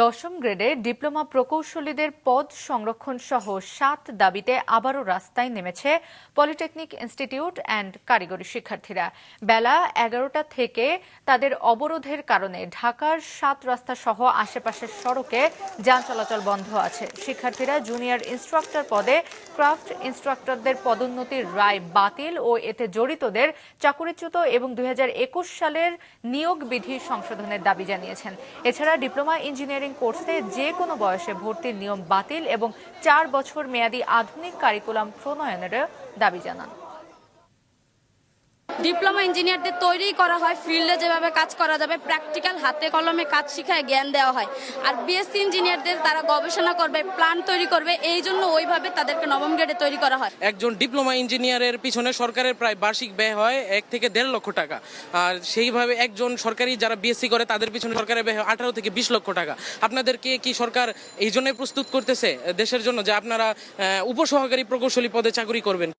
দশম গ্রেডে ডিপ্লোমা প্রকৌশলীদের পদ সংরক্ষণ সহ ৭ দাবিতে আবারও রাস্তায় নেমেছে পলিটেকনিক ইনস্টিটিউট অ্যান্ড কারিগরি শিক্ষার্থীরা। বেলা ১১টা থেকে তাদের অবরোধের কারণে ঢাকার ৭ রাস্তা সহ আশেপাশের সড়কে যান চলাচল বন্ধ আছে। শিক্ষার্থীরা জুনিয়র ইনস্ট্রাক্টর পদে ক্রাফট ইনস্ট্রাক্টরদের পদোন্নতির রায় বাতিল ও এতে জড়িতদের চাকরিচ্যুত এবং ২০২১ সালের নিয়োগ বিধি সংশোধনের দাবি জানিয়েছেন। এছাড়া ডিপ্লোমা ইঞ্জিনিয়ারিং কোর্সে যে কোনো বয়সে ভর্তির নিয়ম বাতিল এবং ৪ বছর মেয়াদী আধুনিক কারিকুলাম প্রণয়নের দাবি জানান। ডিপ্লোমা ইঞ্জিনিয়ারদের তৈরি করা হয় ফিল্ডে যেভাবে কাজ করা যাবে, প্র্যাকটিক্যাল হাতে কলমে কাজ শিখায় জ্ঞান দেওয়া হয়। আর বিএসসি ইঞ্জিনিয়ারদের তারা গবেষণা করবে, প্ল্যান তৈরি করবে, এই জন্য ওইভাবে তাদেরকে নবম গ্রেডে তৈরি করা হয়। একজন ডিপ্লোমা ইঞ্জিনিয়ারের পিছনে সরকারের প্রায় বার্ষিক ব্যয় হয় ১ থেকে ১.৫ লক্ষ টাকা। আর সেইভাবে একজন সরকারি যারা বিএসসি করে তাদের পিছনে সরকারের ব্যয় হয় ১৮ থেকে ২০ লক্ষ টাকা। আপনাদেরকে কি সরকার এই জন্যই প্রস্তুত করতেছে দেশের জন্য যে আপনারা উপসহকারী প্রকৌশলী পদে চাকরি করবেন?